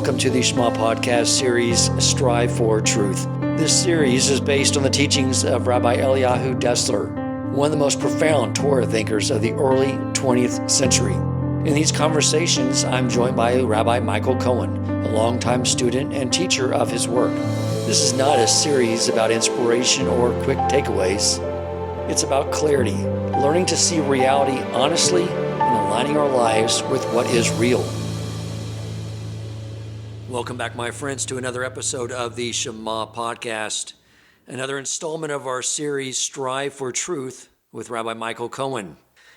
welcome to the Shema podcast series, Strive for Truth. This series is based on the teachings of Rabbi Dessler, one of the most profound Torah thinkers of the early 20th century. In these conversations, I'm joined by Rabbi Michael Cohen, a longtime student and teacher of his work. This is not a series about inspiration or quick takeaways. It's about clarity, learning to see reality honestly and aligning our lives with what is real. Welcome back, my friends, to another episode of the Shema podcast, another installment of our series, Strive for Truth, with Rabbi Michael Cohen.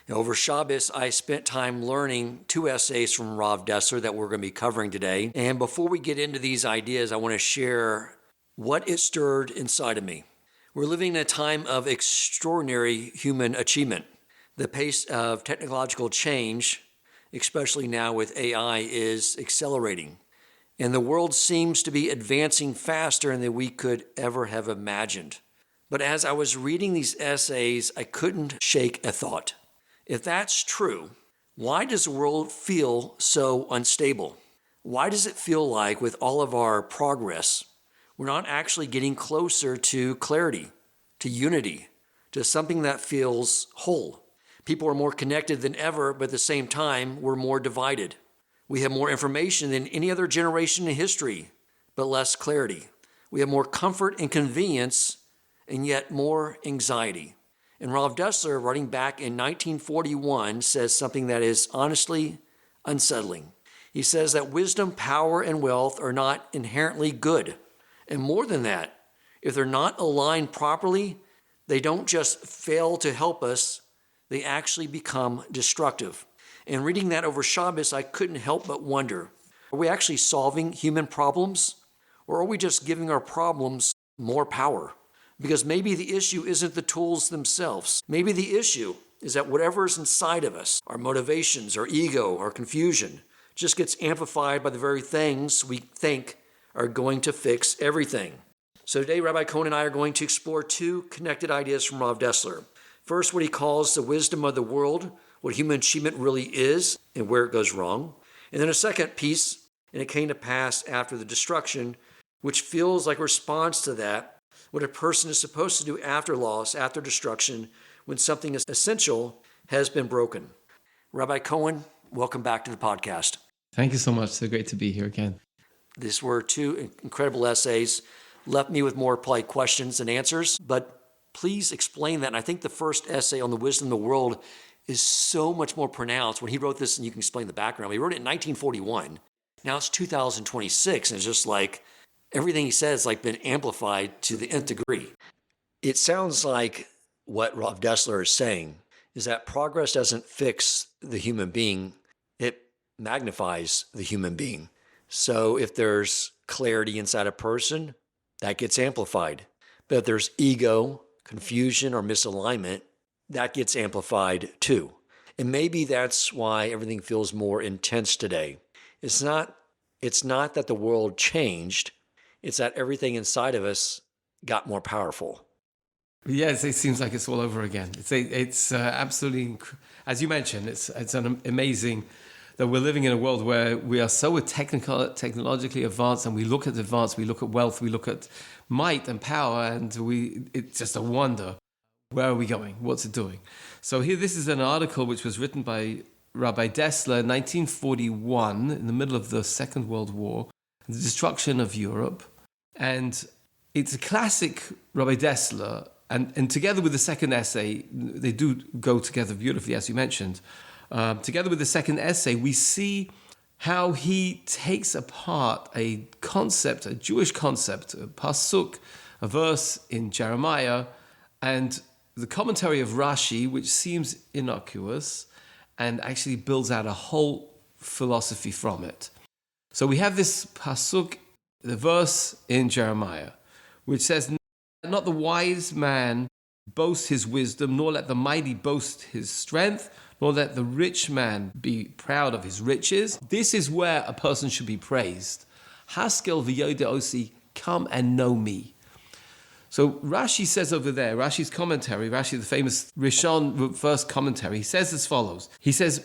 Over Shabbos, I spent time learning two essays from Rav Dessler that we're going to be covering today. And before we get into these ideas, I want to share what it stirred inside of me. We're living in a time of extraordinary human achievement. The pace of technological change, especially now with AI, is accelerating. And the world seems to be advancing faster than we could ever have imagined. But as I was reading these essays, I couldn't shake a thought. If that's true, why does the world feel so unstable? Why does it feel like with all of our progress, we're not actually getting closer to clarity, to unity, to something that feels whole? People are more connected than ever, but at the same time, we're more divided. We have more information than any other generation in history, but less clarity. We have more comfort and convenience, and yet more anxiety. And Rav Dessler, writing back in 1941, says something that is honestly unsettling. He says that wisdom, power, and wealth are not inherently good. And more than that, if they're not aligned properly, they don't just fail to help us, they actually become destructive. And reading that over Shabbos, I couldn't help but wonder, are we actually solving human problems? Or are we just giving our problems more power? Because maybe the issue isn't the tools themselves. Maybe the issue is that whatever is inside of us, our motivations, our ego, our confusion, just gets amplified by the very things we think are going to fix everything. So today, Rabbi Cohen and I are going to explore two connected ideas from Rav Dessler. First, what he calls the wisdom of the world, what human achievement really is and where it goes wrong. And then a second piece, and it came to pass after the destruction, which feels like a response to that, what a person is supposed to do after loss, after destruction, when something essential has been broken. Rabbi Cohen, welcome back to the podcast. Thank you so much. So great to be here again. These were two incredible essays, left me with more polite questions than answers, but please explain that. And I think the first essay on the wisdom of the world is so much more pronounced. When he wrote this, and you can explain the background, he wrote it in 1941. Now it's 2026, and it's just like everything he says like been amplified to the nth degree. It sounds like what Rav Dessler is saying is that progress doesn't fix the human being, it magnifies the human being. So if there's clarity inside a person, that gets amplified. But if there's ego, confusion, or misalignment, that gets amplified too. And maybe that's why everything feels more intense today. It's not that the world changed, it's that everything inside of us got more powerful. Yes, it seems like it's all over again. It's absolutely, as you mentioned, it's an amazing that we're living in a world where we are so technologically advanced, and we look at advance, we look at wealth, we look at might and power, and it's just a wonder. Where are we going? What's it doing? So here, this is an article which was written by Rabbi Dessler in 1941, in the middle of the Second World War, the destruction of Europe. And it's a classic Rabbi Dessler. And together with the second essay, they do go together beautifully, as you mentioned. Together with the second essay, we see how he takes apart a concept, a Jewish concept, a pasuk, a verse in Jeremiah, and the commentary of Rashi, which seems innocuous, and actually builds out a whole philosophy from it. So we have this pasuk, the verse in Jeremiah, which says, "Not the wise man boast his wisdom, nor let the mighty boast his strength, nor let the rich man be proud of his riches. This is where a person should be praised. Haskel v'yode osi, come and know me." So Rashi says over there, Rashi's commentary, Rashi, the famous Rishon first commentary, he says as follows. He says,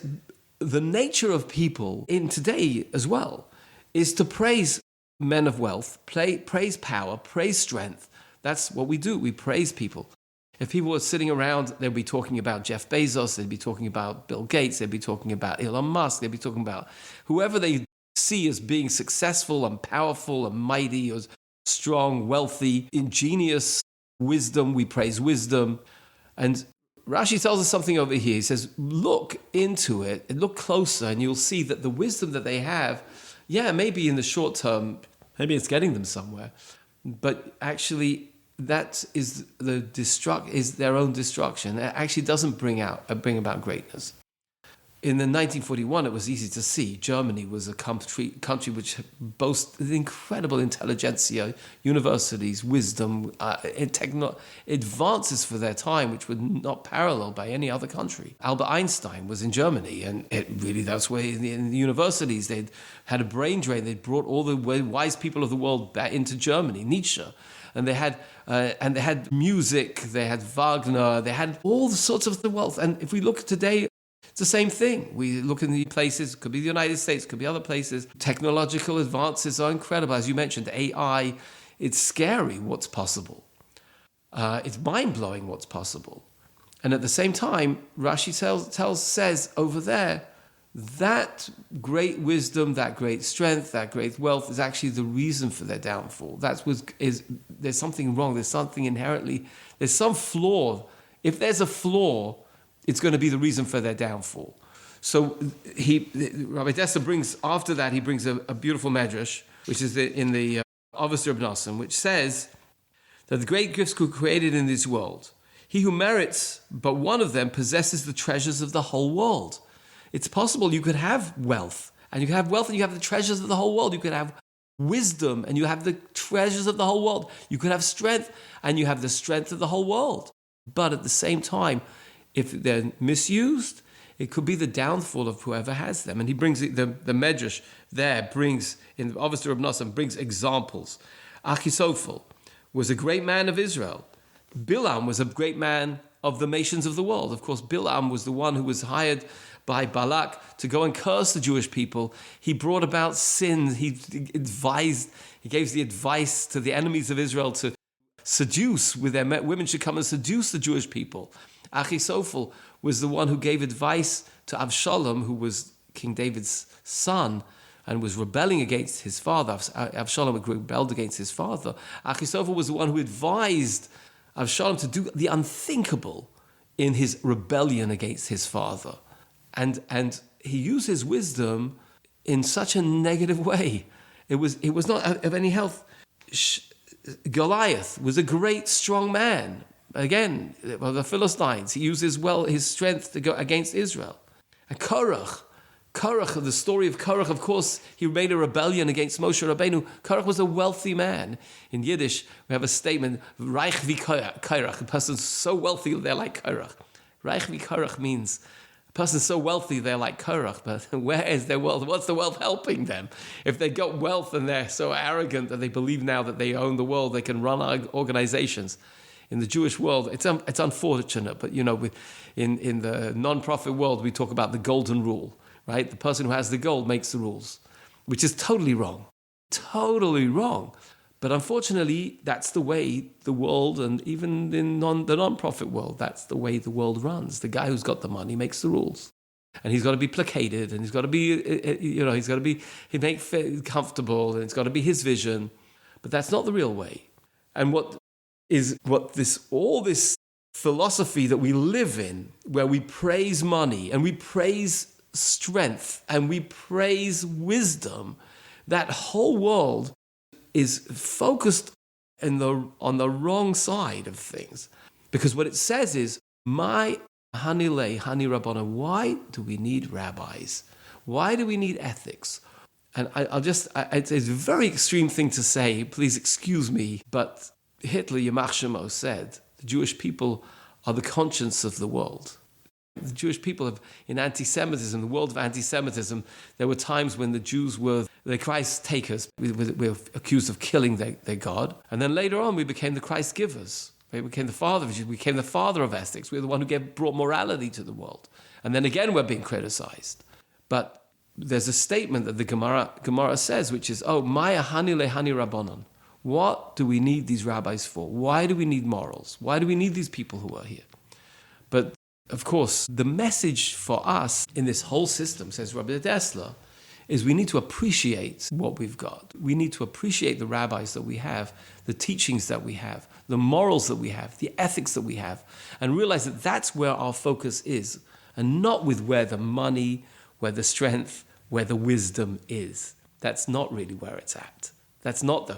the nature of people in today as well is to praise men of wealth, praise power, praise strength. That's what we do. We praise people. If people were sitting around, they'd be talking about Jeff Bezos, they'd be talking about Bill Gates, they'd be talking about Elon Musk, they'd be talking about whoever they see as being successful and powerful and mighty or strong, wealthy, ingenious, wisdom. We praise wisdom. And Rashi tells us something over here. He says, look into it and look closer, and you'll see that the wisdom that they have, maybe in the short term, maybe it's getting them somewhere, but actually that is is their own destruction. It actually doesn't bring about greatness. In the 1941, it was easy to see Germany was a country which boasted incredible intelligentsia, universities, wisdom, advances for their time, which were not paralleled by any other country. Albert Einstein was in Germany, and that's where in the universities they'd had a brain drain. They'd brought all the wise people of the world back into Germany. Nietzsche. And they had music, they had Wagner, they had all sorts of the wealth. And if we look today, it's the same thing. We look in the places, could be the United States, could be other places. Technological advances are incredible. As you mentioned, AI, it's scary what's possible. It's mind-blowing what's possible. And at the same time, Rashi says over there, that great wisdom, that great strength, that great wealth is actually the reason for their downfall. There's something wrong. There's something inherently, there's some flaw. If there's a flaw, it's going to be the reason for their downfall. So Rabbi Dessler brings a beautiful medrash, which is in the Avos Reb Nosson, which says that the great gifts were created in this world. He who merits but one of them possesses the treasures of the whole world. It's possible you could have wealth, and you can have wealth and you have the treasures of the whole world. You could have wisdom and you have the treasures of the whole world. You could have strength and you have the strength of the whole world. But at the same time, if they're misused, it could be the downfall of whoever has them. And he brings the Medrash there, in Avos Reb Nosson, brings examples. Achisophel was a great man of Israel. Bilam was a great man of the nations of the world. Of course, Bilam was the one who was hired by Balak to go and curse the Jewish people. He brought about sin. He gave the advice to the enemies of Israel to seduce, with their women should come and seduce the Jewish people. Achisophel was the one who gave advice to Avshalom, who was King David's son and was rebelling against his father. Avshalom rebelled against his father. Achisophel was the one who advised Avshalom to do the unthinkable in his rebellion against his father. And he used his wisdom in such a negative way. It was not of any health. Goliath was a great, strong man. Again, the Philistines, he used his strength to go against Israel. And Korach, the story of Korach, of course, he made a rebellion against Moshe Rabbeinu. Korach was a wealthy man. In Yiddish, we have a statement, Reich wie Korach, a person so wealthy they're like Korach. Reich wie Korach means a person so wealthy they're like Korach, but where is their wealth? What's the wealth helping them? If they got wealth and they're so arrogant that they believe now that they own the world, they can run organizations. In the Jewish world, it's unfortunate, but in the non-profit world, we talk about the golden rule, right? The person who has the gold makes the rules, which is totally wrong. Totally wrong. But unfortunately, that's the way the world, and even in the non-profit world, that's the way the world runs. The guy who's got the money makes the rules. And he's got to be placated, and he's got to be, comfortable, and it's got to be his vision. But that's not the real way. And what all this philosophy that we live in, where we praise money and we praise strength and we praise wisdom, that whole world is focused on the wrong side of things. Because what it says is, my Hanile, Hani Rabbana, why do we need rabbis? Why do we need ethics? And it's a very extreme thing to say, please excuse me, but Hitler, Yamach Shemo, said the Jewish people are the conscience of the world. The Jewish people have, in anti-Semitism, the world of anti-Semitism, there were times when the Jews were the Christ takers. We were accused of killing their God. And then later on, we became the Christ givers. We became the father of Jews. We became the father of ethics. We were the one who brought morality to the world. And then again, we're being criticized. But there's a statement that the Gemara says, which is, oh, Maya hani lehani rabbanon. What do we need these rabbis for? Why do we need morals? Why do we need these people who are here? But, of course, the message for us in this whole system, says Rabbi Dessler, is we need to appreciate what we've got. We need to appreciate the rabbis that we have, the teachings that we have, the morals that we have, the ethics that we have, and realize that that's where our focus is, and not with where the money, where the strength, where the wisdom is. That's not really where it's at. That's not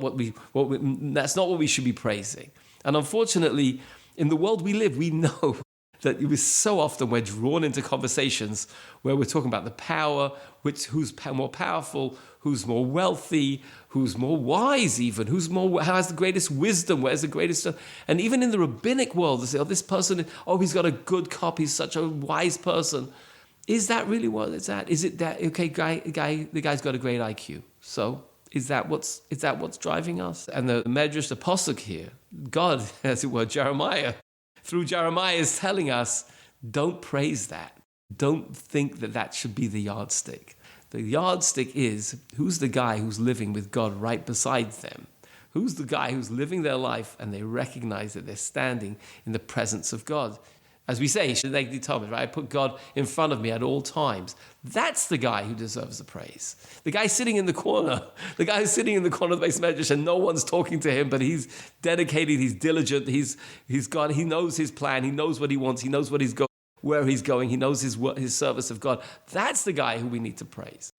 what we should be praising. And unfortunately, in the world we live, we know that it was so often we're drawn into conversations where we're talking about the power, who's more powerful, who's more wealthy, who's more wise even, who has the greatest wisdom, where's the greatest... And even in the rabbinic world, they say, this person, he's got a good cop, he's such a wise person. Is that really what it's at? Is it that, okay, the guy's got a great IQ, so... Is that what's driving us? And the Medrash, the Pasuk here, God, as it were, Jeremiah, through Jeremiah is telling us, don't praise that. Don't think that should be the yardstick. The yardstick is, who's the guy who's living with God right beside them? Who's the guy who's living their life and they recognize that they're standing in the presence of God? As we say, right? I put God in front of me at all times. That's the guy who deserves the praise. The guy sitting in the corner, of the base medrash, and no one's talking to him, but he's dedicated, he's diligent, he knows his plan, he knows what he wants, he knows where he's going, he knows his service of God. That's the guy who we need to praise.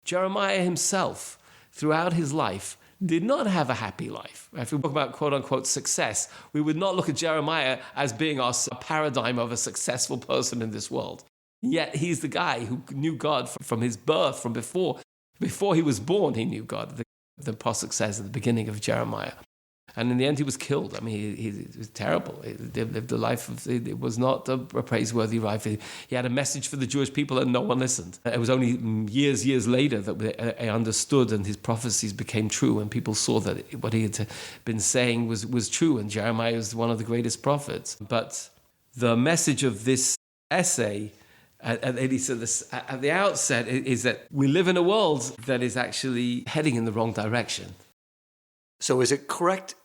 Jeremiah himself, throughout his life, did not have a happy life. If we talk about quote-unquote success, we would not look at Jeremiah as being our paradigm of a successful person in this world. Yet he's the guy who knew God from his birth, from before he was born, he knew God. The Pasuk says at the beginning of Jeremiah. And in the end, he was killed. I mean, he was terrible. He lived a life it was not a praiseworthy life. He had a message for the Jewish people and no one listened. It was only years later that I understood and his prophecies became true and people saw that what he had been saying was true, and Jeremiah was one of the greatest prophets. But the message of this essay at the outset is that we live in a world that is actually heading in the wrong direction. So is it correct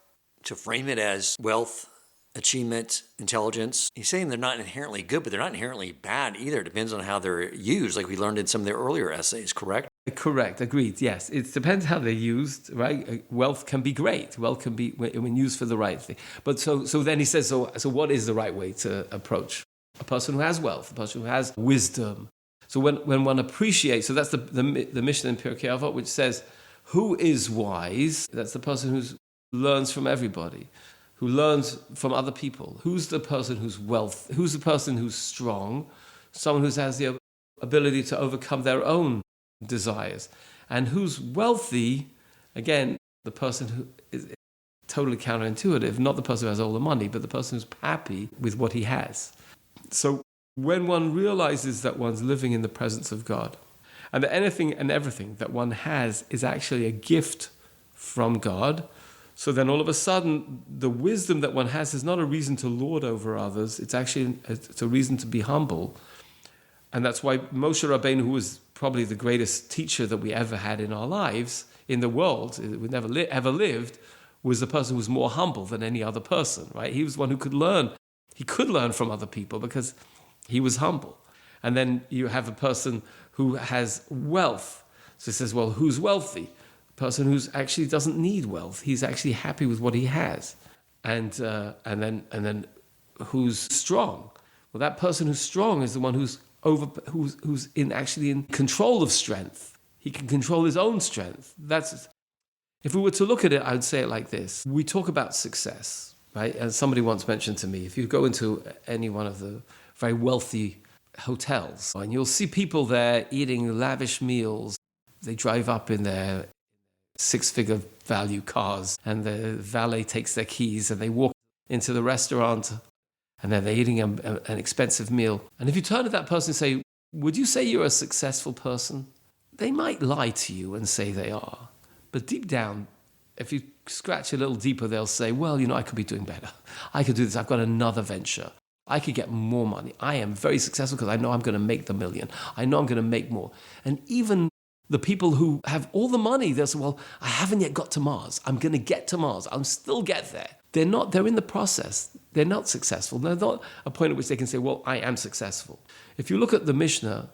to frame it as wealth, achievement, intelligence? He's saying they're not inherently good, but they're not inherently bad either. It depends on how they're used, like we learned in some of their earlier essays, correct? Correct, agreed, yes. It depends how they're used, right? Wealth can be great. Wealth can be, when used for the right thing. But so then he says, so what is the right way to approach a person who has wealth, a person who has wisdom? So when one appreciates, so that's the Mishnah in Pirkei Avot, which says, who is wise? That's the person who learns from everybody, who learns from other people. Who's the person who's wealth? Who's the person who's strong? Someone who has the ability to overcome their own desires. And who's wealthy? Again, the person who is totally counterintuitive, not the person who has all the money, but the person who's happy with what he has. So when one realizes that one's living in the presence of God, and that anything and everything that one has is actually a gift from God. So then all of a sudden, the wisdom that one has is not a reason to lord over others. It's a reason to be humble. And that's why Moshe Rabbeinu, who was probably the greatest teacher that we ever had in our lives, in the world, we never ever lived, was the person who was more humble than any other person, right? He was one who could learn. He could learn from other people because he was humble. And then you have a person who has wealth. So it says, well, who's wealthy? A person who actually doesn't need wealth. He's actually happy with what he has. And then who's strong? Well, that person who's strong is the one who's in control of strength. He can control his own strength. If we were to look at it, I would say it like this. We talk about success, right? And somebody once mentioned to me, if you go into any one of the very wealthy hotels, and you'll see people there eating lavish meals. They drive up in their six-figure value cars, and the valet takes their keys, and they walk into the restaurant, and then they're eating an expensive meal. And if you turn to that person and say, would you say you're a successful person? They might lie to you and say they are. But deep down, if you scratch a little deeper, they'll say, well, I could be doing better. I could do this. I've got another venture. I could get more money. I am very successful because I know I'm going to make the million. I know I'm going to make more. And even the people who have all the money, they'll say, well, I haven't yet got to Mars. I'm going to get to Mars. I'll still get there. They're in the process. They're not successful. They're not a point at which they can say, well, I am successful. If you look at the Mishnah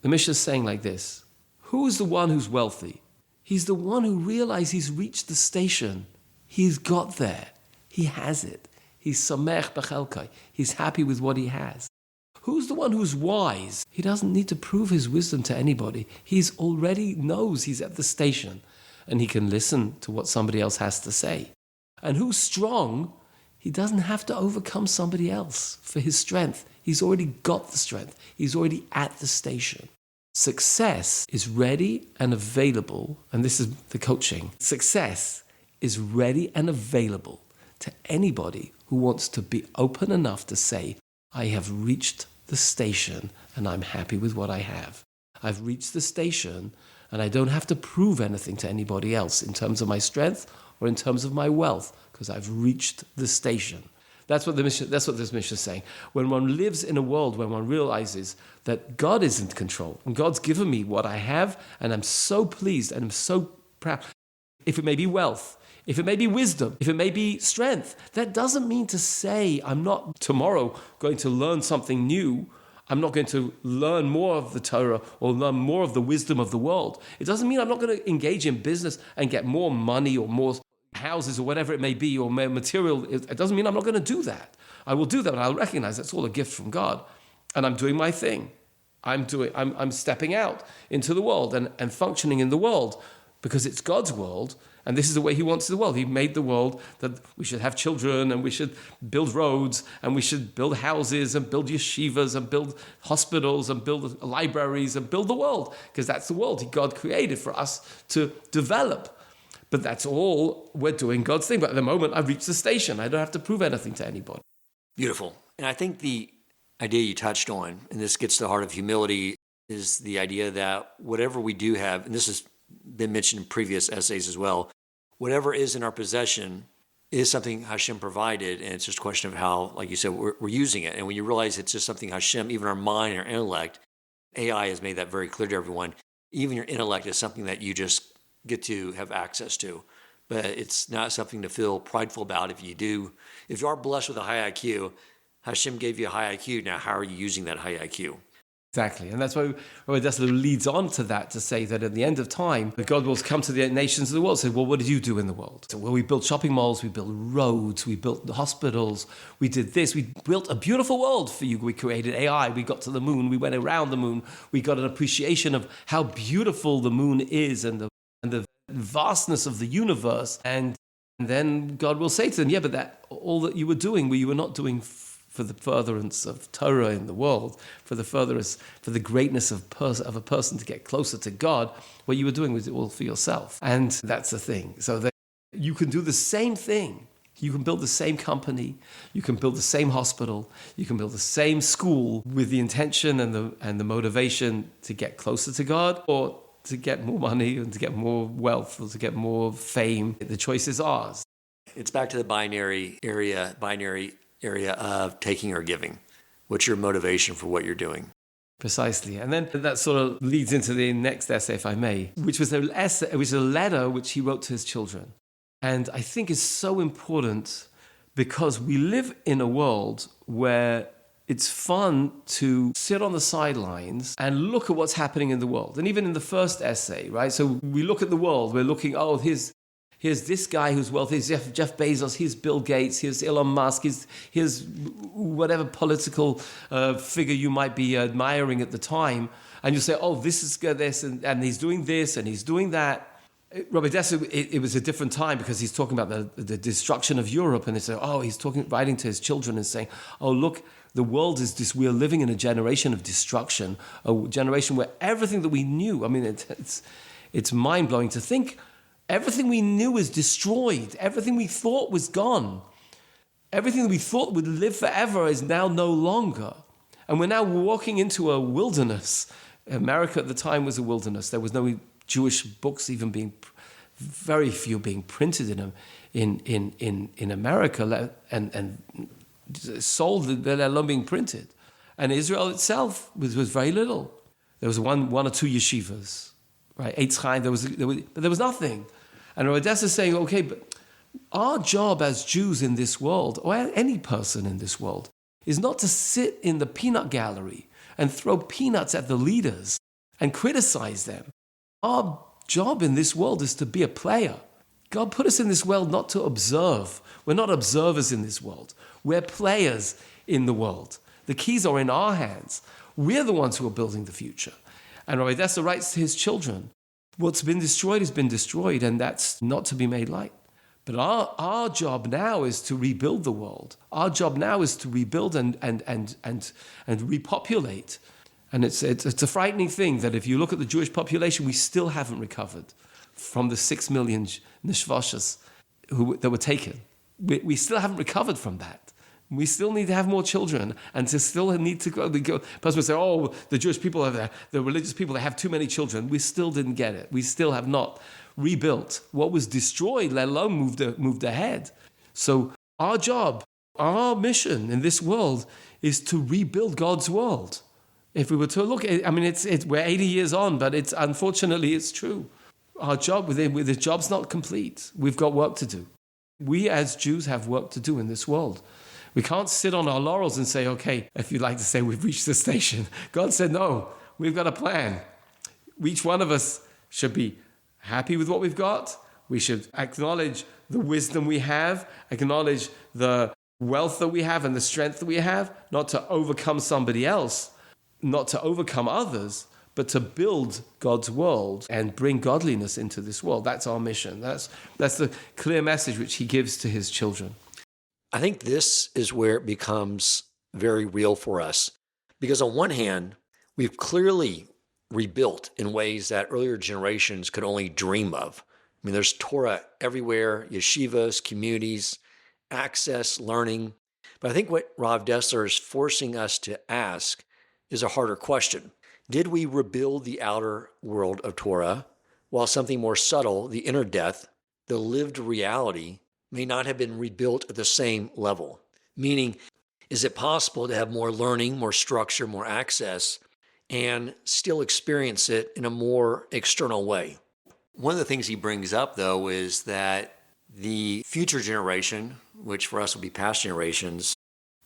is saying like this: who is the one who's wealthy? He's the one who realized he's reached the station. He's got there. He has it. He's samech b'chelkai. He's happy with what he has. Who's the one who's wise? He doesn't need to prove his wisdom to anybody. He's already knows he's at the station and he can listen to what somebody else has to say. And who's strong? He doesn't have to overcome somebody else for his strength. He's already got the strength. He's already at the station. Success is ready and available, and this is the coaching. Success is ready and available to anybody who wants to be open enough to say, I have reached the station and I'm happy with what I have. I've reached the station and I don't have to prove anything to anybody else in terms of my strength or in terms of my wealth, because I've reached the station. That's what this mission is saying. When one lives in a world where one realizes that God is in control and God's given me what I have, and I'm so pleased and I'm so proud. If it may be wealth, if it may be wisdom, if it may be strength, that doesn't mean to say I'm not tomorrow going to learn something new. I'm not going to learn more of the Torah or learn more of the wisdom of the world. It doesn't mean I'm not going to engage in business and get more money or more houses or whatever it may be, or material. It doesn't mean I'm not going to do that. I will do that, and I'll recognize that's all a gift from God. And I'm doing my thing. I'm stepping out into the world and functioning in the world because it's God's world, and this is the way he wants the world. He made the world that we should have children, and we should build roads, and we should build houses, and build yeshivas, and build hospitals, and build libraries, and build the world, because that's the world God created for us to develop. But that's all we're doing God's thing. But at the moment, I've reached the station. I don't have to prove anything to anybody. Beautiful. And I think the idea you touched on, and this gets to the heart of humility, is the idea that whatever we do have, and this has been mentioned in previous essays as well, whatever is in our possession is something Hashem provided, and it's just a question of how, like you said, we're using it. And when you realize it's just something Hashem, even our mind, our intellect, AI has made that very clear to everyone, even your intellect is something that you just get to have access to. But it's not something to feel prideful about. If you are blessed with a high IQ, Hashem gave you a high IQ. Now, how are you using that high IQ? Exactly. And that's why Rabbi Dessler leads on to that, to say that at the end of time, God will come to the nations of the world and say, well, what did you do in the world? So, well, we built shopping malls, we built roads, we built hospitals, we did this, we built a beautiful world for you. We created AI, we got to the moon, we went around the moon, we got an appreciation of how beautiful the moon is and the vastness of the universe. And then God will say to them, yeah, but that all that you were doing, you were not doing for the furtherance of Torah in the world, for the greatness of a person to get closer to God. What you were doing was all for yourself. And that's the thing. So that you can do the same thing. You can build the same company. You can build the same hospital. You can build the same school with the intention and the motivation to get closer to God, or to get more money and to get more wealth or to get more fame. The choice is ours. It's back to the binary area of taking or giving. What's your motivation for what you're doing? Precisely. And then that sort of leads into the next essay, if I may, which was a letter which he wrote to his children. And I think is so important because we live in a world where it's fun to sit on the sidelines and look at what's happening in the world. And even in the first essay, right? So we look at the world, we're looking, here's this guy who's wealthy, here's Jeff Bezos, here's Bill Gates, here's Elon Musk, here's whatever political figure you might be admiring at the time. And you say, this is this, and he's doing this, and he's doing that. Rabbi Dessler, it was a different time because he's talking about the destruction of Europe, and they say, he's writing to his children and saying, look, the world is this, we're living in a generation of destruction, a generation where everything that we knew, it's mind-blowing to think everything we knew is destroyed, everything we thought was gone, everything that we thought would live forever is now no longer. And we're now walking into a wilderness. America at the time was a wilderness. There was no Jewish books very few being printed in America, and sold, let alone being printed. And Israel itself was very little. There was one or two yeshivas, right? Eitz Chaim, but there was nothing. And Rav Dessler is saying, okay, but our job as Jews in this world, or any person in this world, is not to sit in the peanut gallery and throw peanuts at the leaders and criticize them. Our job in this world is to be a player. God put us in this world not to observe. We're not observers in this world. We're players in the world. The keys are in our hands. We're the ones who are building the future. And Rabbi Dessler writes to his children, what's been destroyed has been destroyed, and that's not to be made light. But our job now is to rebuild the world. Our job now is to rebuild and repopulate. And it's a frightening thing that if you look at the Jewish population, we still haven't recovered from the 6 million nishvashas that were taken. We still haven't recovered from that. We still need to have more children, and to still need to go. Person would say, "Oh, the Jewish people the religious people, they have too many children." We still didn't get it. We still have not rebuilt what was destroyed, let alone moved ahead. So our job, our mission in this world, is to rebuild God's world. If we were to look, I mean, we're 80 years on, but unfortunately it's true. Our job, the job's not complete. We've got work to do. We as Jews have work to do in this world. We can't sit on our laurels and say, okay, if you'd like to say we've reached the station. God said, no, we've got a plan. Each one of us should be happy with what we've got. We should acknowledge the wisdom we have, acknowledge the wealth that we have and the strength that we have, not to overcome somebody else, not to overcome others, but to build God's world and bring godliness into this world. That's our mission. That's the clear message which he gives to his children. I think this is where it becomes very real for us, because on one hand, we've clearly rebuilt in ways that earlier generations could only dream of. I mean, there's Torah everywhere, yeshivas, communities, access, learning. But I think what Rav Dessler is forcing us to ask is a harder question. Did we rebuild the outer world of Torah, while something more subtle, the inner death, the lived reality, may not have been rebuilt at the same level? Meaning, is it possible to have more learning, more structure, more access, and still experience it in a more external way? One of the things he brings up, though, is that the future generation, which for us will be past generations,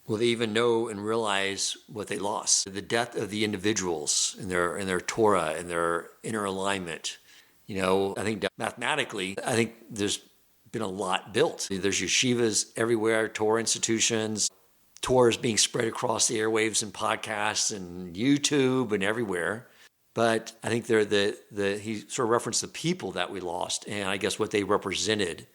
will they even know and realize what they lost? The death of the individuals in their Torah and their inner alignment. You know, I think mathematically, there's been a lot built. There's yeshivas everywhere, Torah institutions. Torah is being spread across the airwaves and podcasts and YouTube and everywhere. But I think he sort of referenced the people that we lost and I guess what they represented.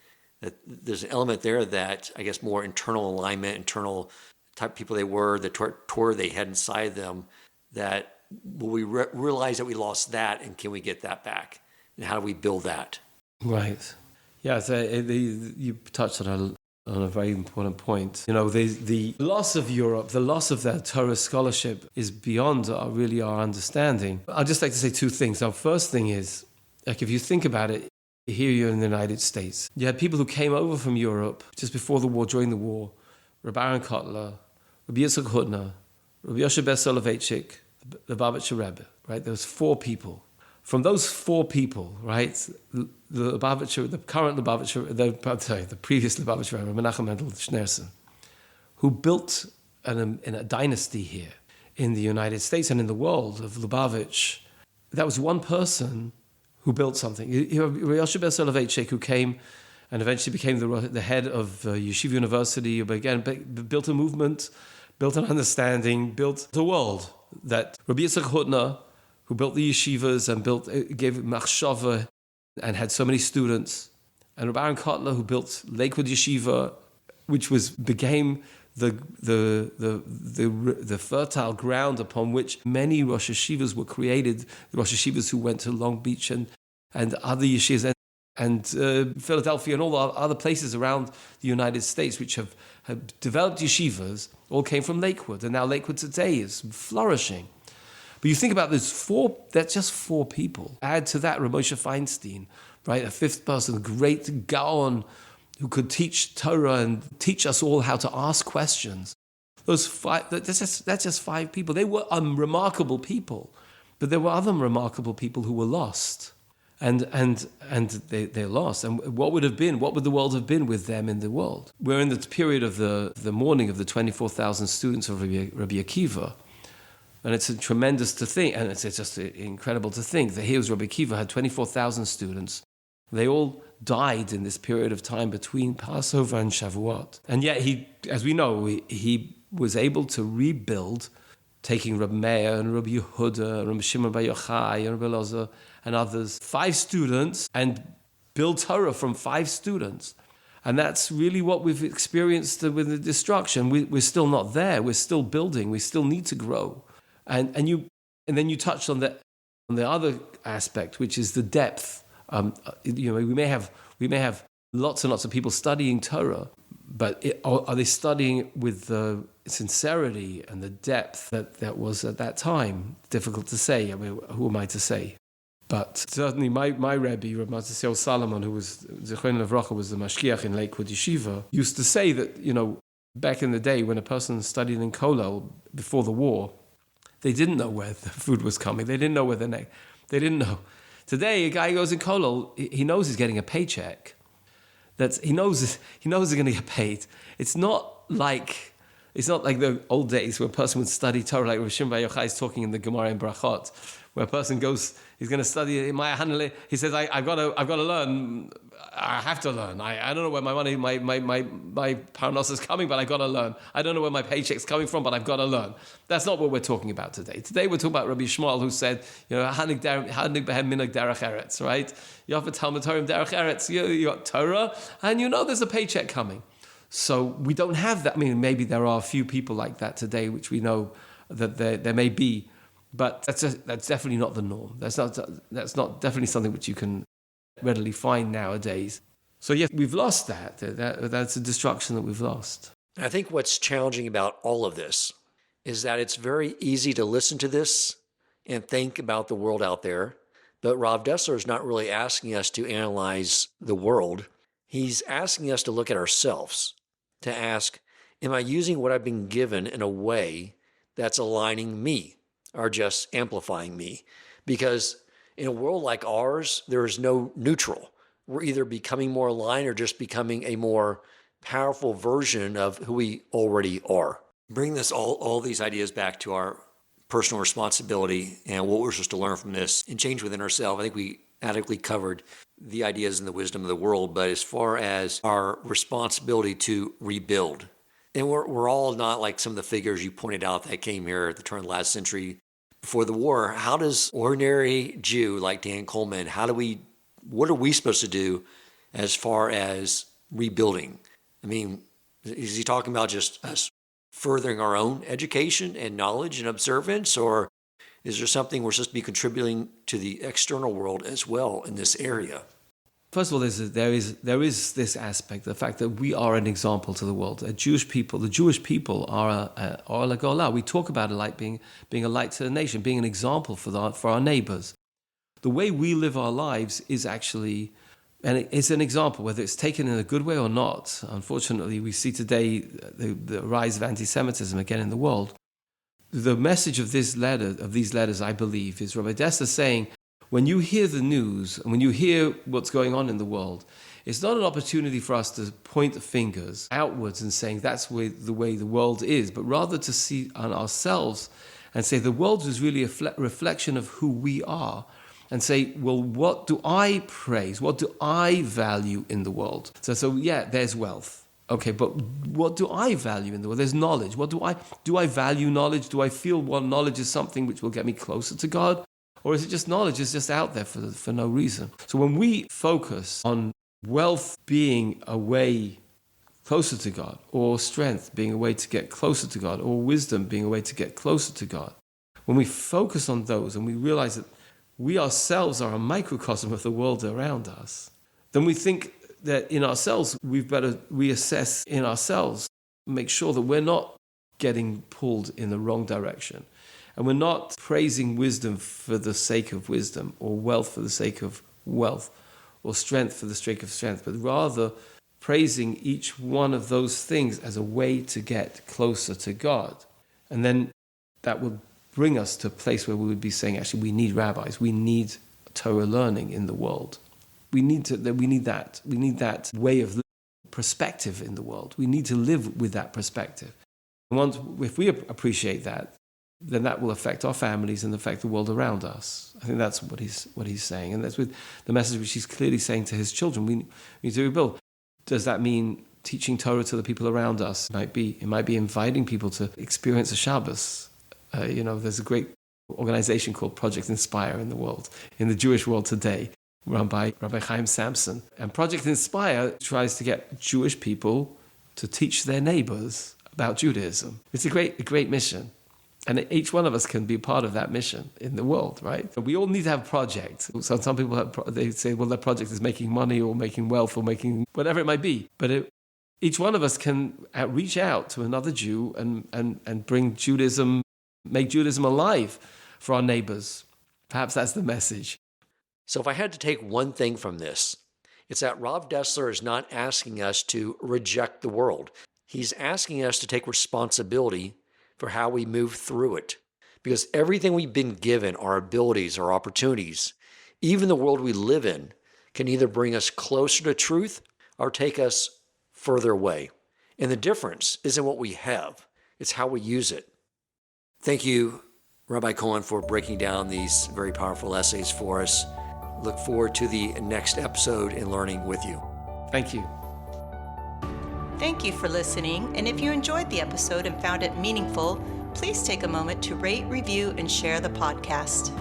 That there's an element there that I guess more internal alignment, internal type of people they were, the Torah they had inside them, that will we realize that we lost that, and can we get that back? And how do we build that? Right. Yeah, so you touched on a very important point. You know, the loss of Europe, the loss of that Torah scholarship is beyond our understanding. I'd just like to say two things. Our first thing is, like, if you think about it, here you're in the United States. You had people who came over from Europe just before the war, during the war. Rabbi Aaron Kotler, Rabbi Yitzchak Hutner, Rabbi Yoshe Ber Soloveitchik, the Lubavitcher Rebbe, right? There was 4 people. From those 4 people, right, the previous Lubavitcher Rebbe, Menachem Mendel Schneerson, who built in a dynasty here in the United States and in the world of Lubavitch, that was one person who built something. Rabbi Yoshe Ber Soloveitchik, who came and eventually became the head of Yeshiva University, again, built a movement, built an understanding, built the world. That Rabbi Yitzchak Hutner, who built the yeshivas and gave machshava and had so many students, and Rabbi Aaron Kotler, who built Lakewood Yeshiva, which became the fertile ground upon which many Rosh Yeshivas were created, the Rosh Yeshivas who went to Long Beach and other yeshivas and Philadelphia and all the other places around the United States which have developed yeshivas, all came from Lakewood. And now Lakewood today is flourishing. But you think about that's just 4 people. Add to that Rav Moshe Feinstein, right? A 5th person, great Gaon, who could teach Torah and teach us all how to ask questions. Those five, that's just five people. They were remarkable people, but there were other remarkable people who were lost. And they lost. And what would the world have been with them in the world? We're in the period of the mourning of the 24,000 students of Rabbi Akiva. And it's a tremendous to think, and it's just incredible to think that here's Rabbi Akiva had 24,000 students. They all died in this period of time between Passover and Shavuot. And yet he, as we know, he was able to rebuild, taking Rabbi Meir and Rabbi Yehuda, Rabbi Shimon bar Yochai, and Rabbi Elazar, and others, 5 students, and build Torah from 5 students. And that's really what we've experienced with the destruction. We're still not there. We're still building. We still need to grow. And then you touched on the other aspect, which is the depth. We may have lots and lots of people studying Torah, but are they studying with the sincerity and the depth that was at that time? Difficult to say. I mean, who am I to say? But certainly my Rebbe, Rav Dessler Solomon, who was Zechron Levracha, was the Mashgiach in Lakewood Yeshiva, used to say that, back in the day when a person studied in Kollel before the war, they didn't know where the food was coming. They didn't know where they didn't know. Today, a guy goes in Kollel, he knows he's getting a paycheck. He knows he's going to get paid. It's not like the old days where a person would study Torah, like Rav Shimon bar Yochai is talking in the Gemara in Brachot, where a person goes, he's going to study Maya Hanale. He says, I've got to learn. I have to learn. I don't know where my money, my parnos is coming, but I've got to learn. I don't know where my paycheck's coming from, but I've got to learn. That's not what we're talking about today. Today we're talking about Rabbi Shmuel, who said, Hanig behem minhag derech eretz, right? You have a Talmud Torah derech eretz. You got Torah, and there's a paycheck coming. So we don't have that. I mean, maybe there are a few people like that today, which we know that there may be, but that's definitely not the norm. That's not definitely something which you can readily find nowadays. So yes, we've lost that. That's a destruction that we've lost. I think what's challenging about all of this is that it's very easy to listen to this and think about the world out there, but Rav Dessler is not really asking us to analyze the world. He's asking us to look at ourselves, to ask, am I using what I've been given in a way that's aligning me or just amplifying me? Because in a world like ours, there is no neutral. We're either becoming more aligned or just becoming a more powerful version of who we already are. Bring all these ideas back to our personal responsibility and what we're supposed to learn from this and change within ourselves. I think we adequately covered the ideas and the wisdom of the world, but as far as our responsibility to rebuild, and we're all not like some of the figures you pointed out that came here at the turn of the last century before the war. How does ordinary Jew like Dan Coleman, what are we supposed to do as far as rebuilding? I mean, is he talking about just us furthering our own education and knowledge and observance, or is there something we're supposed to be contributing to the external world as well in this area? First of all, there is this aspect, the fact that we are an example to the world. The Jewish people are la gola. We talk about it like being a light to the nation, being an example for our neighbors. The way we live our lives is actually, and it's an example, whether it's taken in a good way or not. Unfortunately, we see today the rise of anti-Semitism again in the world. The message of these letters, I believe, is Rabbi Dessler saying, when you hear the news and when you hear what's going on in the world, it's not an opportunity for us to point the fingers outwards and saying that's the way the world is, but rather to see on ourselves and say the world is really a reflection of who we are, and say, well, what do I praise? What do I value in the world? So yeah, there's wealth. Okay, but what do I value in the world? There's knowledge. Do I value knowledge? Do I feel knowledge is something which will get me closer to God? Or is it just knowledge is just out there for no reason? So when we focus on wealth being a way closer to God, or strength being a way to get closer to God, or wisdom being a way to get closer to God, when we focus on those and we realize that we ourselves are a microcosm of the world around us, then we think that in ourselves, we've better reassess in ourselves, make sure that we're not getting pulled in the wrong direction. And we're not praising wisdom for the sake of wisdom, or wealth for the sake of wealth, or strength for the sake of strength, but rather praising each one of those things as a way to get closer to God. And then that would bring us to a place where we would be saying, actually, we need rabbis. We need Torah learning in the world. We need that. We need that way of perspective in the world. We need to live with that perspective. And if we appreciate that, then that will affect our families and affect the world around us. I think that's what he's saying. And that's with the message which he's clearly saying to his children. We need to rebuild. Does that mean teaching Torah to the people around us? It might be inviting people to experience a Shabbos. There's a great organization called Project Inspire in the world, in the Jewish world today, run by Rabbi Chaim Samson. And Project Inspire tries to get Jewish people to teach their neighbors about Judaism. It's a great mission. And each one of us can be part of that mission in the world, right? We all need to have projects. So some people they say, well, their project is making money or making wealth or making whatever it might be. But each one of us can reach out to another Jew and bring Judaism, make Judaism alive for our neighbors. Perhaps that's the message. So if I had to take one thing from this, it's that Rav Dessler is not asking us to reject the world. He's asking us to take responsibility for how we move through it. Because everything we've been given, our abilities, our opportunities, even the world we live in, can either bring us closer to truth or take us further away. And the difference isn't what we have, it's how we use it. Thank you, Rabbi Cohen, for breaking down these very powerful essays for us. Look forward to the next episode in learning with you. Thank you. Thank you for listening, and if you enjoyed the episode and found it meaningful, please take a moment to rate, review, and share the podcast.